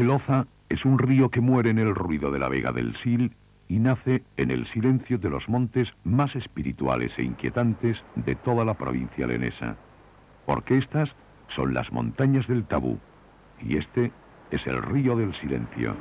El Oza es un río que muere en el ruido de la vega del Sil y nace en el silencio de los montes más espirituales e inquietantes de toda la provincia leonesa. Porque estas son las montañas del tabú y este es el río del silencio.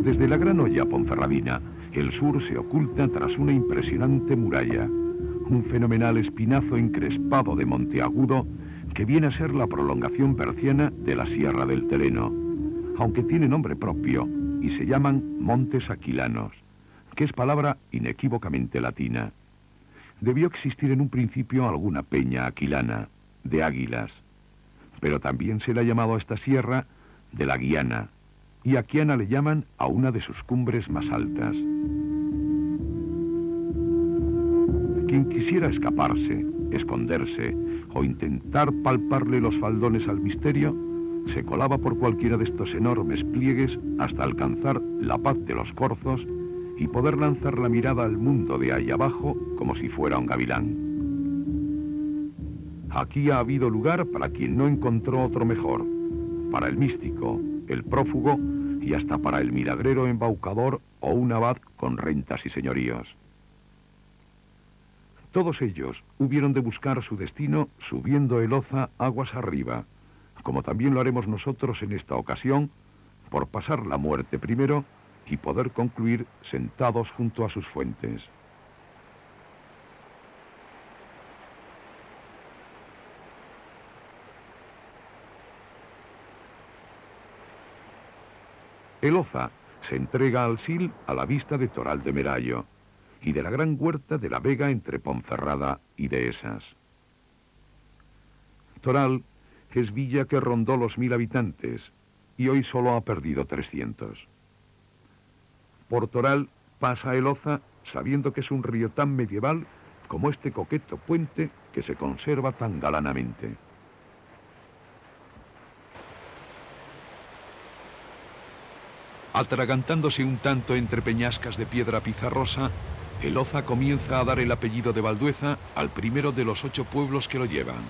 Desde la Gran Hoya ponferradina, el sur se oculta tras una impresionante muralla, un fenomenal espinazo encrespado de monteagudo que viene a ser la prolongación berciana de la Sierra del Teleno, aunque tiene nombre propio y se llaman Montes Aquilanos, que es palabra inequívocamente latina. Debió existir en un principio alguna peña aquilana, de águilas, pero también se le ha llamado a esta sierra de la Guiana, y Aquiana le llaman a una de sus cumbres más altas. Quien quisiera escaparse, esconderse o intentar palparle los faldones al misterio, se colaba por cualquiera de estos enormes pliegues hasta alcanzar la paz de los corzos y poder lanzar la mirada al mundo de ahí abajo como si fuera un gavilán. Aquí ha habido lugar para quien no encontró otro mejor, para el místico, el prófugo y hasta para el milagrero embaucador o un abad con rentas y señoríos. Todos ellos hubieron de buscar su destino subiendo el Oza aguas arriba, como también lo haremos nosotros en esta ocasión, por pasar la muerte primero y poder concluir sentados junto a sus fuentes. El Oza se entrega al Sil a la vista de Toral de Merayo y de la gran huerta de la Vega entre Ponferrada y Dehesas. Toral es villa que rondó los 1000 habitantes y hoy solo ha perdido 300. Por Toral pasa el Oza sabiendo que es un río tan medieval como este coqueto puente que se conserva tan galanamente. Atragantándose un tanto entre peñascas de piedra pizarrosa, el Oza comienza a dar el apellido de Valdueza al primero de los 8 pueblos que lo llevan: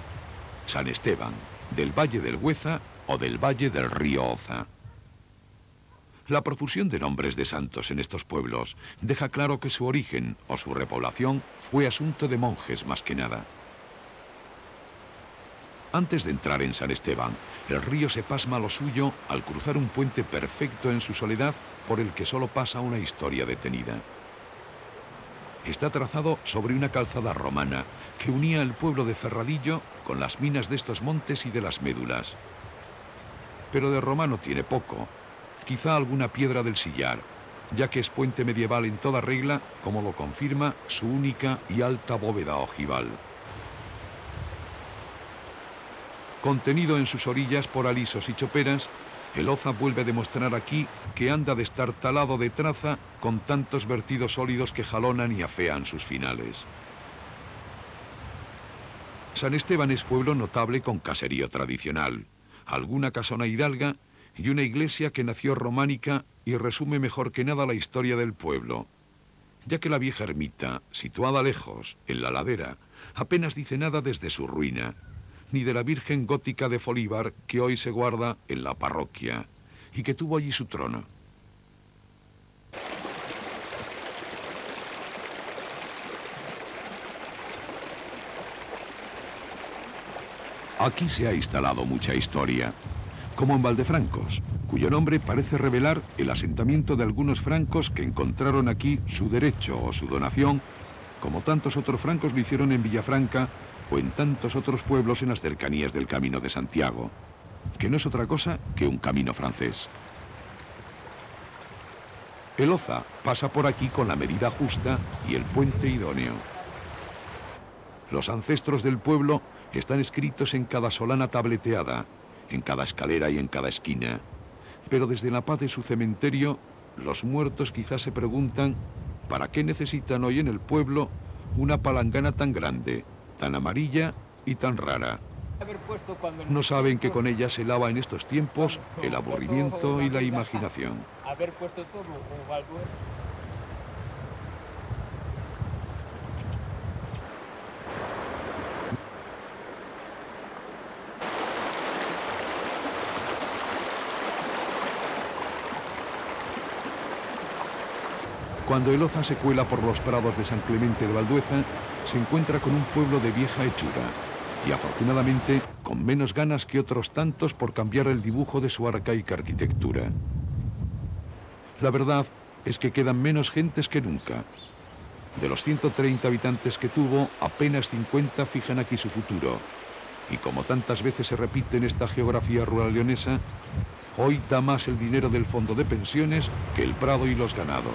San Esteban, del Valle del Güeza o del Valle del Río Oza. La profusión de nombres de santos en estos pueblos deja claro que su origen o su repoblación fue asunto de monjes más que nada. Antes de entrar en San Esteban, el río se pasma lo suyo al cruzar un puente perfecto en su soledad por el que solo pasa una historia detenida. Está trazado sobre una calzada romana que unía el pueblo de Ferradillo con las minas de estos montes y de las Médulas. Pero de romano tiene poco, quizá alguna piedra del sillar, ya que es puente medieval en toda regla, como lo confirma su única y alta bóveda ojival. Contenido en sus orillas por alisos y choperas, el Oza vuelve a demostrar aquí que anda destartalado de traza con tantos vertidos sólidos que jalonan y afean sus finales. San Esteban es pueblo notable con caserío tradicional, alguna casona hidalga y una iglesia que nació románica y resume mejor que nada la historia del pueblo, ya que la vieja ermita, situada lejos, en la ladera, apenas dice nada desde su ruina, ni de la Virgen gótica de Folívar que hoy se guarda en la parroquia y que tuvo allí su trono. Aquí se ha instalado mucha historia, como en Valdefrancos, cuyo nombre parece revelar el asentamiento de algunos francos que encontraron aquí su derecho o su donación, como tantos otros francos lo hicieron en Villafranca o en tantos otros pueblos en las cercanías del Camino de Santiago, que no es otra cosa que un camino francés. El Oza pasa por aquí con la medida justa y el puente idóneo. Los ancestros del pueblo están escritos en cada solana tableteada, en cada escalera y en cada esquina, pero desde la paz de su cementerio, los muertos quizás se preguntan ¿para qué necesitan hoy en el pueblo una palangana tan grande, tan amarilla y tan rara? No saben que con ella se lava en estos tiempos el aburrimiento y la imaginación. Cuando el Oza se cuela por los prados de San Clemente de Valdueza, se encuentra con un pueblo de vieja hechura y, afortunadamente, con menos ganas que otros tantos por cambiar el dibujo de su arcaica arquitectura. La verdad es que quedan menos gentes que nunca. De los 130 habitantes que tuvo, apenas 50 fijan aquí su futuro. Y como tantas veces se repite en esta geografía rural leonesa, hoy da más el dinero del fondo de pensiones que el prado y los ganados.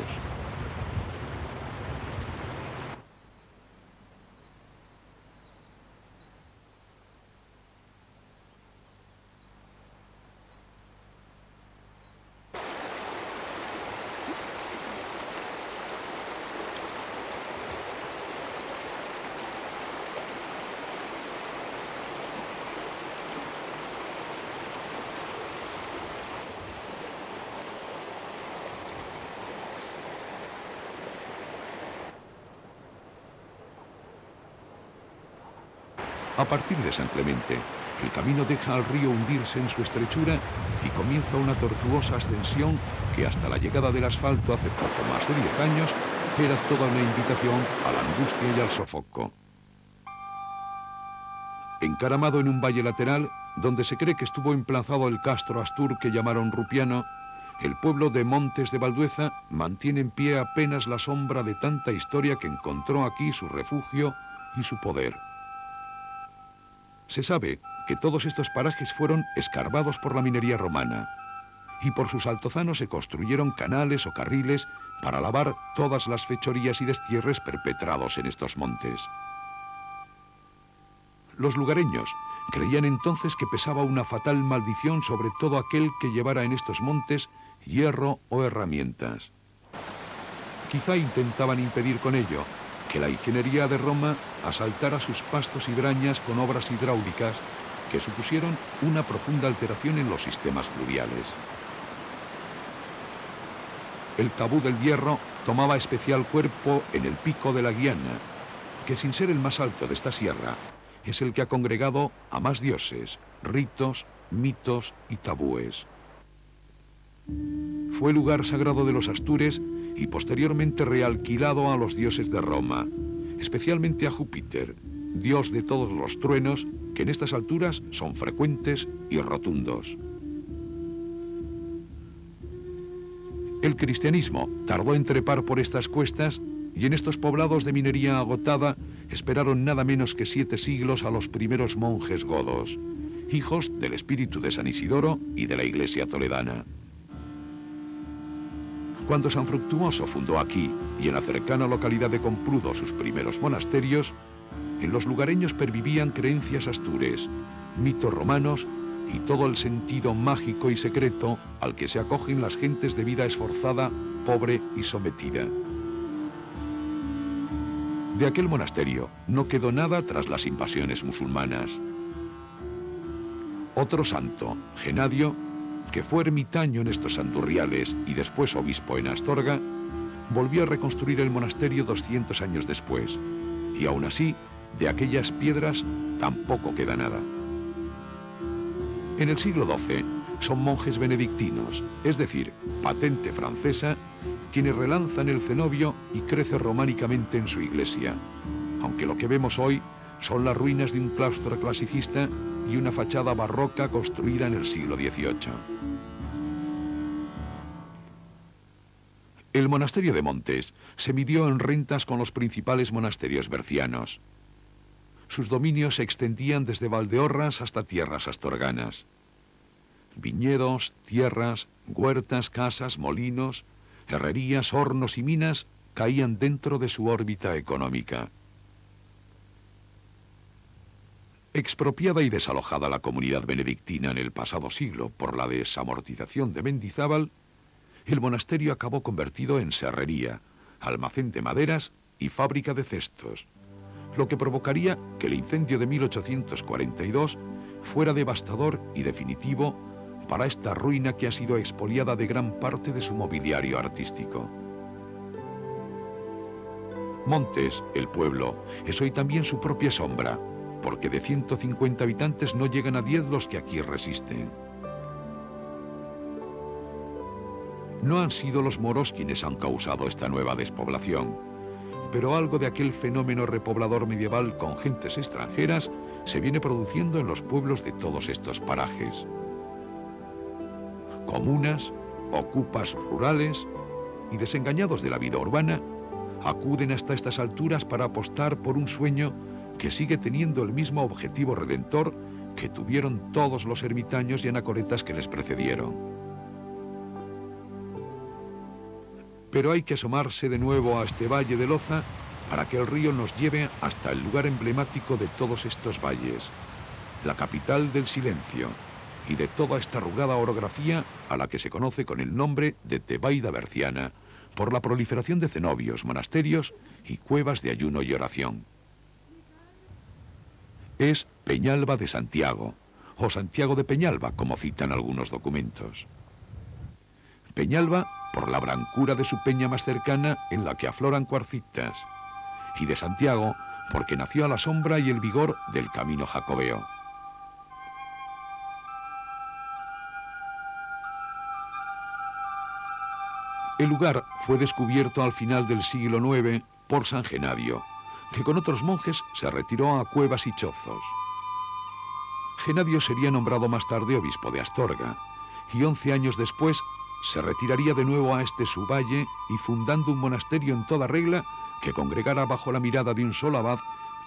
A partir de San Clemente, el camino deja al río hundirse en su estrechura y comienza una tortuosa ascensión que hasta la llegada del asfalto hace poco más de 10 años era toda una invitación a la angustia y al sofoco. Encaramado en un valle lateral, donde se cree que estuvo emplazado el castro Astur que llamaron Rupiano, el pueblo de Montes de Valdueza mantiene en pie apenas la sombra de tanta historia que encontró aquí su refugio y su poder. Se sabe que todos estos parajes fueron escarbados por la minería romana y por sus altozanos se construyeron canales o carriles para lavar todas las fechorías y destierres perpetrados en estos montes. Los lugareños creían entonces que pesaba una fatal maldición sobre todo aquel que llevara en estos montes hierro o herramientas. Quizá intentaban impedir con ello que la ingeniería de Roma asaltara sus pastos y brañas con obras hidráulicas que supusieron una profunda alteración en los sistemas fluviales. El tabú del hierro tomaba especial cuerpo en el Pico de la Guiana, que sin ser el más alto de esta sierra, es el que ha congregado a más dioses, ritos, mitos y tabúes. Fue lugar sagrado de los astures y posteriormente realquilado a los dioses de Roma, especialmente a Júpiter, dios de todos los truenos, que en estas alturas son frecuentes y rotundos. El cristianismo tardó en trepar por estas cuestas y en estos poblados de minería agotada esperaron nada menos que 7 siglos a los primeros monjes godos, hijos del espíritu de San Isidoro y de la iglesia toledana. Cuando San Fructuoso fundó aquí y en la cercana localidad de Compludo sus primeros monasterios, en los lugareños pervivían creencias astures, mitos romanos y todo el sentido mágico y secreto al que se acogen las gentes de vida esforzada, pobre y sometida. De aquel monasterio no quedó nada tras las invasiones musulmanas. Otro santo, Genadio, que fue ermitaño en estos andurriales y después obispo en Astorga, volvió a reconstruir el monasterio 200 años después, y aún así, de aquellas piedras tampoco queda nada. En el siglo XII son monjes benedictinos, es decir, patente francesa, quienes relanzan el cenobio y crece románicamente en su iglesia, aunque lo que vemos hoy son las ruinas de un claustro clasicista y una fachada barroca construida en el siglo XVIII. El monasterio de Montes se midió en rentas con los principales monasterios bercianos. Sus dominios se extendían desde Valdeorras hasta tierras astorganas. Viñedos, tierras, huertas, casas, molinos, herrerías, hornos y minas caían dentro de su órbita económica. Expropiada y desalojada la comunidad benedictina en el pasado siglo por la desamortización de Mendizábal, el monasterio acabó convertido en serrería, almacén de maderas y fábrica de cestos, lo que provocaría que el incendio de 1842 fuera devastador y definitivo para esta ruina que ha sido expoliada de gran parte de su mobiliario artístico. Montes, el pueblo, es hoy también su propia sombra, porque de 150 habitantes no llegan a 10 los que aquí resisten. No han sido los moros quienes han causado esta nueva despoblación, pero algo de aquel fenómeno repoblador medieval con gentes extranjeras se viene produciendo en los pueblos de todos estos parajes. Comunas, ocupas rurales y desengañados de la vida urbana acuden hasta estas alturas para apostar por un sueño que sigue teniendo el mismo objetivo redentor que tuvieron todos los ermitaños y anacoretas que les precedieron. Pero hay que asomarse de nuevo a este valle de Loza para que el río nos lleve hasta el lugar emblemático de todos estos valles, la capital del silencio y de toda esta arrugada orografía a la que se conoce con el nombre de Tebaida berciana, por la proliferación de cenobios, monasterios y cuevas de ayuno y oración. Es Peñalba de Santiago, o Santiago de Peñalba, como citan algunos documentos. Peñalba por la blancura de su peña más cercana en la que afloran cuarcitas, y de Santiago porque nació a la sombra y el vigor del camino jacobeo. El lugar fue descubierto al final del siglo IX por San Genadio, que con otros monjes se retiró a cuevas y chozos. Genadio sería nombrado más tarde obispo de Astorga, y 11 años después se retiraría de nuevo a este su valle y fundando un monasterio en toda regla que congregara bajo la mirada de un solo abad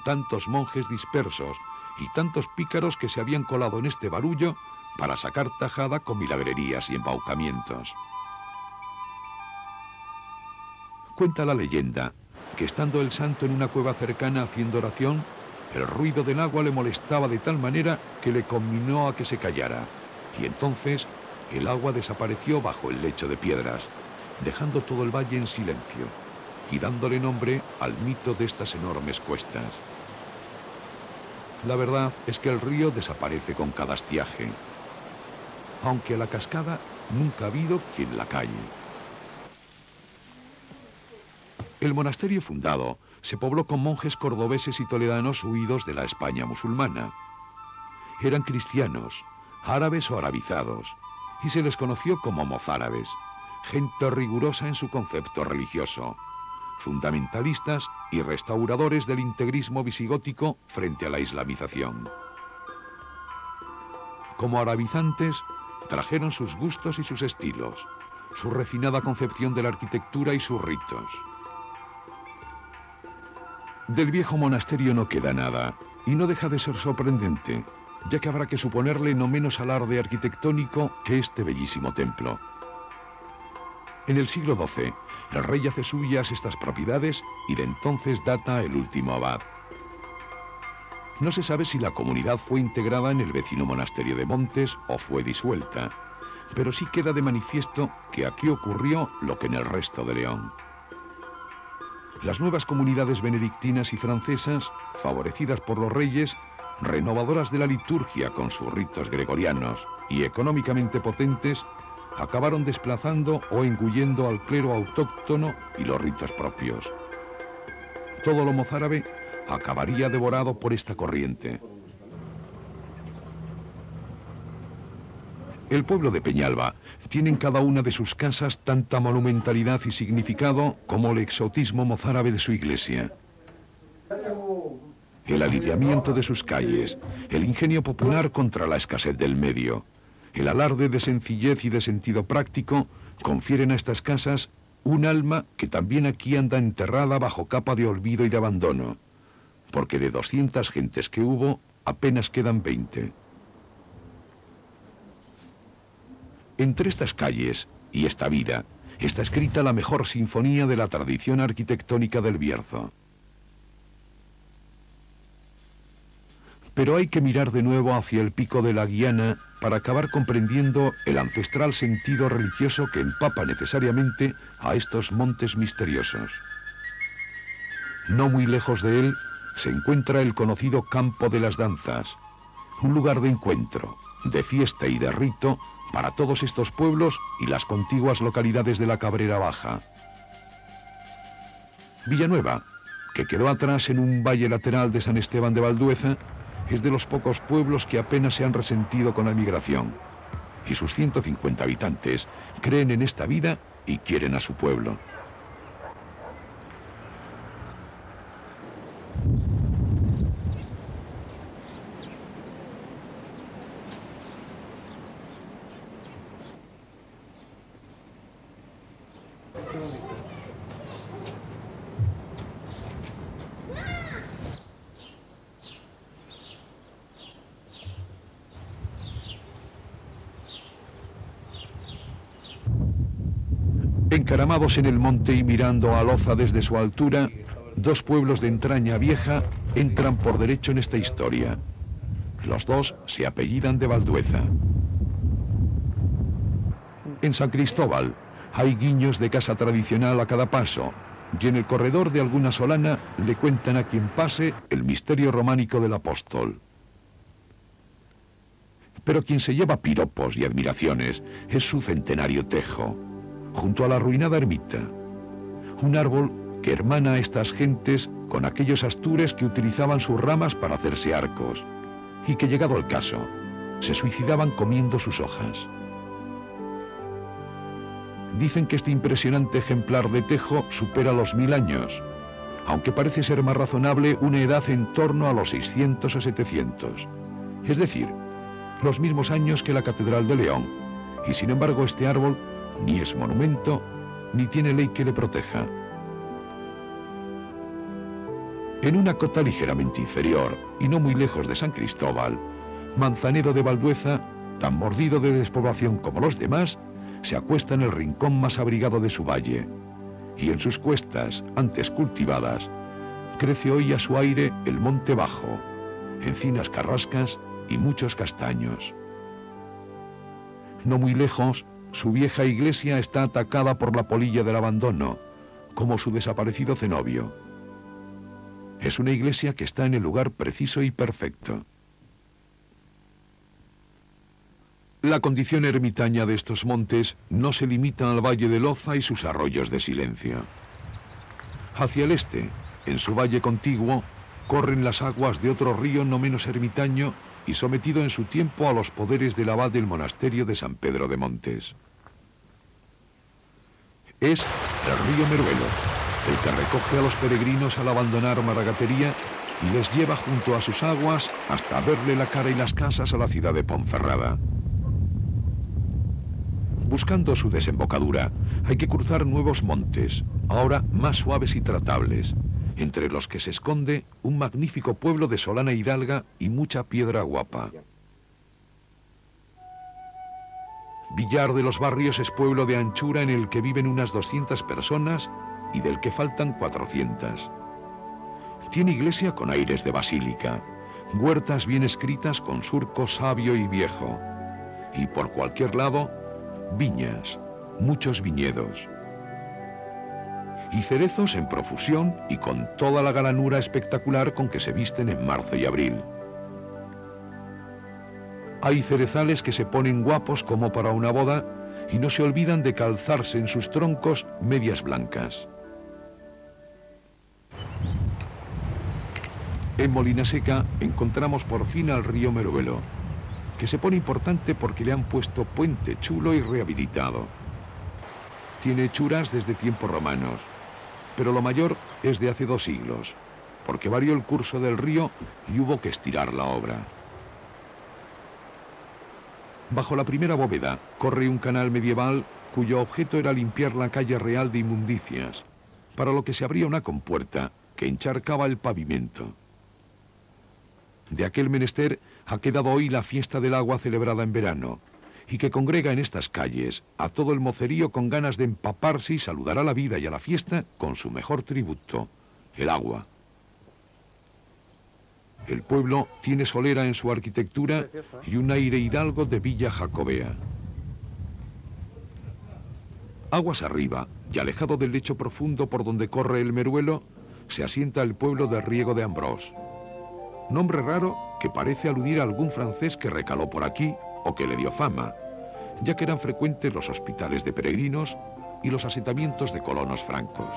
tantos monjes dispersos y tantos pícaros que se habían colado en este barullo para sacar tajada con milagrerías y embaucamientos. Cuenta la leyenda que estando el santo en una cueva cercana haciendo oración, el ruido del agua le molestaba de tal manera que le conminó a que se callara, y entonces el agua desapareció bajo el lecho de piedras, dejando todo el valle en silencio y dándole nombre al mito de estas enormes cuestas. La verdad es que el río desaparece con cada estiaje, aunque a la cascada nunca ha habido quien la calle. El monasterio fundado se pobló con monjes cordobeses y toledanos huidos de la España musulmana. Eran cristianos, árabes o arabizados, y se les conoció como mozárabes, gente rigurosa en su concepto religioso, fundamentalistas y restauradores del integrismo visigótico frente a la islamización. Como arabizantes, trajeron sus gustos y sus estilos, su refinada concepción de la arquitectura y sus ritos. Del viejo monasterio no queda nada, y no deja de ser sorprendente, ya que habrá que suponerle no menos alarde arquitectónico que este bellísimo templo. En el siglo XII, el rey hace suyas estas propiedades y de entonces data el último abad. No se sabe si la comunidad fue integrada en el vecino monasterio de Montes o fue disuelta, pero sí queda de manifiesto que aquí ocurrió lo que en el resto de León. Las nuevas comunidades benedictinas y francesas, favorecidas por los reyes, renovadoras de la liturgia con sus ritos gregorianos y económicamente potentes, acabaron desplazando o engullendo al clero autóctono y los ritos propios. Todo lo mozárabe acabaría devorado por esta corriente. El pueblo de Peñalba tiene en cada una de sus casas tanta monumentalidad y significado como el exotismo mozárabe de su iglesia. El alineamiento de sus calles, el ingenio popular contra la escasez del medio, el alarde de sencillez y de sentido práctico confieren a estas casas un alma que también aquí anda enterrada bajo capa de olvido y de abandono, porque de 200 gentes que hubo, apenas quedan 20. Entre estas calles y esta vida está escrita la mejor sinfonía de la tradición arquitectónica del Bierzo. Pero hay que mirar de nuevo hacia el pico de la Guiana para acabar comprendiendo el ancestral sentido religioso que empapa necesariamente a estos montes misteriosos. No muy lejos de él se encuentra el conocido Campo de las Danzas, Un lugar de encuentro, de fiesta y de rito para todos estos pueblos y las contiguas localidades de la Cabrera Baja. Villanueva, que quedó atrás en un valle lateral de San Esteban de Valdueza, es de los pocos pueblos que apenas se han resentido con la migración. Y sus 150 habitantes creen en esta vida y quieren a su pueblo. Encaramados en el monte y mirando a Loza desde su altura, dos pueblos de entraña vieja entran por derecho en esta historia. Los dos se apellidan de Valdueza. En San Cristóbal hay guiños de casa tradicional a cada paso, y en el corredor de alguna solana le cuentan a quien pase el misterio románico del apóstol. Pero quien se lleva piropos y admiraciones es su centenario tejo, junto a la arruinada ermita. Un árbol que hermana a estas gentes con aquellos astures que utilizaban sus ramas para hacerse arcos, y que, llegado el caso, se suicidaban comiendo sus hojas. Dicen que este impresionante ejemplar de tejo supera los 1000 años, aunque parece ser más razonable una edad en torno a los 600 o 700, es decir, los mismos años que la Catedral de León, y sin embargo este árbol ni es monumento, ni tiene ley que le proteja. En una cota ligeramente inferior, y no muy lejos de San Cristóbal, Manzanedo de Valdueza, tan mordido de despoblación como los demás, se acuesta en el rincón más abrigado de su valle, y en sus cuestas, antes cultivadas, crece hoy a su aire el monte bajo, encinas carrascas y muchos castaños. No muy lejos, su vieja iglesia está atacada por la polilla del abandono, como su desaparecido cenobio. Es una iglesia que está en el lugar preciso y perfecto. La condición ermitaña de estos montes no se limita al valle de Loza y sus arroyos de silencio. Hacia el este, en su valle contiguo, corren las aguas de otro río no menos ermitaño y sometido en su tiempo a los poderes del abad del monasterio de San Pedro de Montes. Es el río Meruelo, el que recoge a los peregrinos al abandonar Maragatería y les lleva junto a sus aguas hasta verle la cara y las casas a la ciudad de Ponferrada. Buscando su desembocadura, hay que cruzar nuevos montes, ahora más suaves y tratables, entre los que se esconde un magnífico pueblo de solana hidalga y mucha piedra guapa. Villar de los Barrios es pueblo de anchura en el que viven unas 200 personas y del que faltan 400. Tiene iglesia con aires de basílica, huertas bien escritas con surco sabio y viejo, y por cualquier lado, viñas, muchos viñedos. Y cerezos en profusión y con toda la galanura espectacular con que se visten en marzo y abril. Hay cerezales que se ponen guapos como para una boda y no se olvidan de calzarse en sus troncos medias blancas. En Molinaseca encontramos por fin al río Meruelo, que se pone importante porque le han puesto puente chulo y rehabilitado. Tiene hechuras desde tiempos romanos, pero lo mayor es de hace 2 siglos, porque varió el curso del río y hubo que estirar la obra. Bajo la primera bóveda corre un canal medieval cuyo objeto era limpiar la calle real de inmundicias, para lo que se abría una compuerta que encharcaba el pavimento. De aquel menester ha quedado hoy la fiesta del agua celebrada en verano, y que congrega en estas calles a todo el mocerío con ganas de empaparse y saludar a la vida y a la fiesta con su mejor tributo, el agua. El pueblo tiene solera en su arquitectura y un aire hidalgo de villa jacobea. Aguas arriba, y alejado del lecho profundo por donde corre el Meruelo, se asienta el pueblo de Riego de Ambrós, nombre raro que parece aludir a algún francés que recaló por aquí o que le dio fama, ya que eran frecuentes los hospitales de peregrinos y los asentamientos de colonos francos.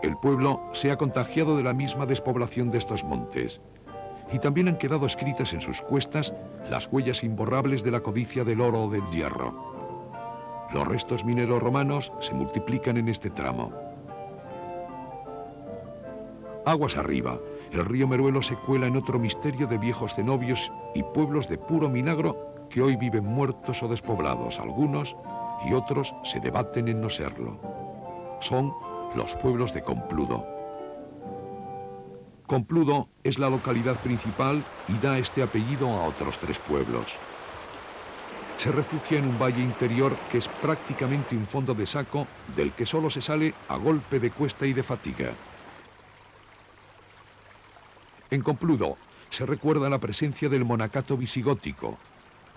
El pueblo se ha contagiado de la misma despoblación de estos montes, y también han quedado escritas en sus cuestas las huellas imborrables de la codicia del oro o del hierro. Los restos mineros romanos se multiplican en este tramo. Aguas arriba, el río Meruelo se cuela en otro misterio de viejos cenobios y pueblos de puro milagro que hoy viven muertos o despoblados algunos y otros se debaten en no serlo. Son los pueblos de Compludo. Compludo es la localidad principal y da este apellido a otros 3 pueblos. Se refugia en un valle interior que es prácticamente un fondo de saco del que solo se sale a golpe de cuesta y de fatiga. En Compludo se recuerda la presencia del monacato visigótico,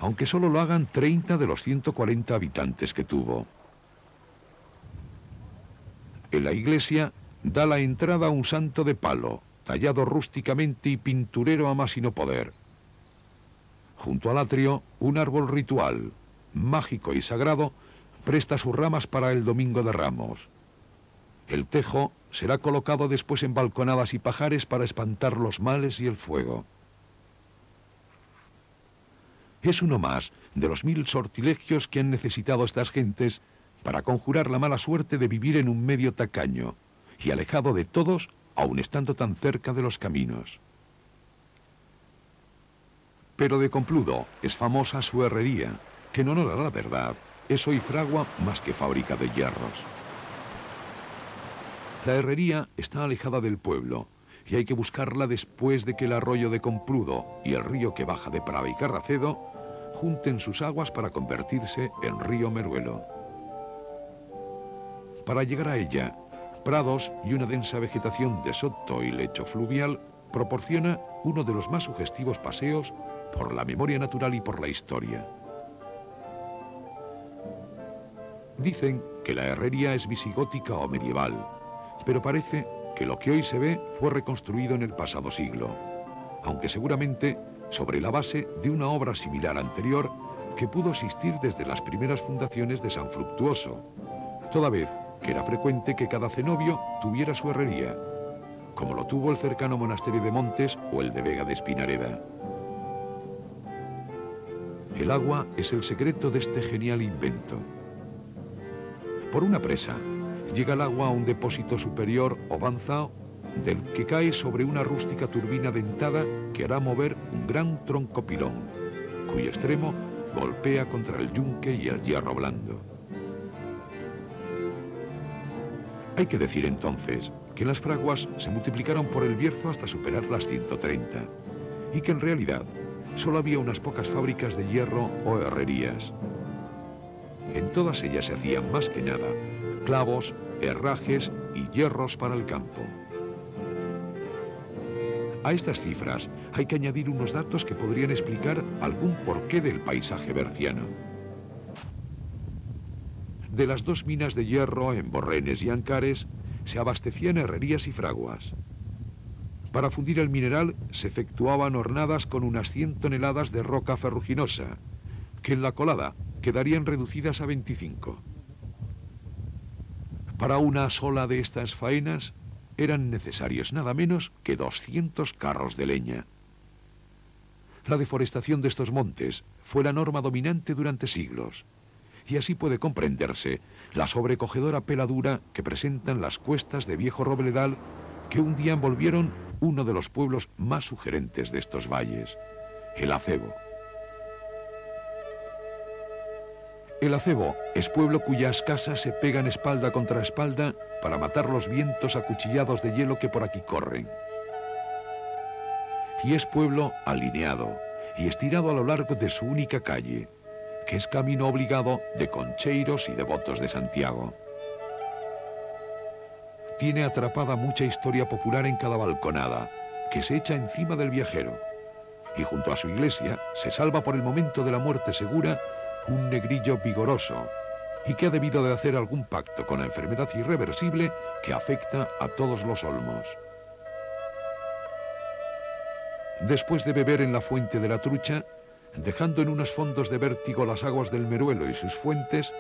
aunque solo lo hagan 30 de los 140 habitantes que tuvo. En la iglesia da la entrada a un santo de palo, tallado rústicamente y pinturero a más y no poder. Junto al atrio, un árbol ritual, mágico y sagrado, presta sus ramas para el Domingo de Ramos. El tejo será colocado después en balconadas y pajares para espantar los males y el fuego. Es uno más de los 1000 sortilegios que han necesitado estas gentes para conjurar la mala suerte de vivir en un medio tacaño y alejado de todos, aun estando tan cerca de los caminos. Pero de Compludo es famosa su herrería, que en honor a la verdad es hoy fragua más que fábrica de hierros. La herrería está alejada del pueblo y hay que buscarla después de que el arroyo de Compludo y el río que baja de Prada y Carracedo junten sus aguas para convertirse en río Meruelo. Para llegar a ella, prados y una densa vegetación de soto y lecho fluvial proporciona uno de los más sugestivos paseos por la memoria natural y por la historia. Dicen que la herrería es visigótica o medieval, pero parece que lo que hoy se ve fue reconstruido en el pasado siglo, aunque seguramente sobre la base de una obra similar anterior que pudo existir desde las primeras fundaciones de San Fructuoso, toda vez que era frecuente que cada cenobio tuviera su herrería, como lo tuvo el cercano monasterio de Montes o el de Vega de Espinareda. El agua es el secreto de este genial invento. Por una presa, llega el agua a un depósito superior o banzao, del que cae sobre una rústica turbina dentada que hará mover un gran tronco pilón, cuyo extremo golpea contra el yunque y el hierro blando. Hay que decir entonces que las fraguas se multiplicaron por el Bierzo hasta superar las 130, y que en realidad solo había unas pocas fábricas de hierro o herrerías. En todas ellas se hacían más que nada clavos, herrajes y hierros para el campo. A estas cifras hay que añadir unos datos que podrían explicar algún porqué del paisaje berciano. De las 2 minas de hierro en Borrenes y Ancares se abastecían herrerías y fraguas. Para fundir el mineral se efectuaban hornadas con unas 100 toneladas de roca ferruginosa, que en la colada quedarían reducidas a 25. Para una sola de estas faenas eran necesarios nada menos que 200 carros de leña. La deforestación de estos montes fue la norma dominante durante siglos, y así puede comprenderse la sobrecogedora peladura que presentan las cuestas de Viejo Robledal que un día envolvieron uno de los pueblos más sugerentes de estos valles, el Acebo. El Acebo es pueblo cuyas casas se pegan espalda contra espalda para matar los vientos acuchillados de hielo que por aquí corren. Y es pueblo alineado y estirado a lo largo de su única calle, que es camino obligado de concheiros y devotos de Santiago. Tiene atrapada mucha historia popular en cada balconada, que se echa encima del viajero, y junto a su iglesia se salva por el momento de la muerte segura un negrillo vigoroso, y que ha debido de hacer algún pacto con la enfermedad irreversible que afecta a todos los olmos. Después de beber en la fuente de la Trucha, dejando en unos fondos de vértigo las aguas del Meruelo y sus fuentes,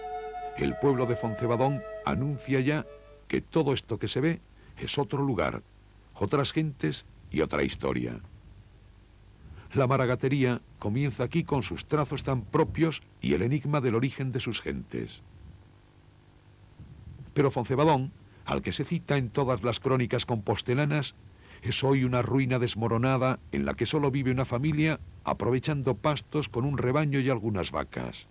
el pueblo de Foncebadón anuncia ya que todo esto que se ve es otro lugar, otras gentes y otra historia. La maragatería comienza aquí con sus trazos tan propios y el enigma del origen de sus gentes. Pero Foncebadón, al que se cita en todas las crónicas compostelanas, es hoy una ruina desmoronada en la que solo vive una familia aprovechando pastos con un rebaño y algunas vacas.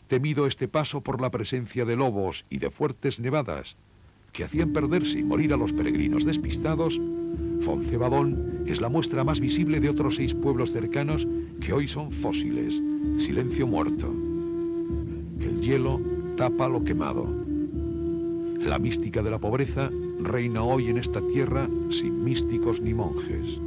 Temido este paso por la presencia de lobos y de fuertes nevadas que hacían perderse y morir a los peregrinos despistados, Foncebadón es la muestra más visible de otros 6 pueblos cercanos que hoy son fósiles, silencio muerto. El hielo tapa lo quemado. La mística de la pobreza reina hoy en esta tierra sin místicos ni monjes.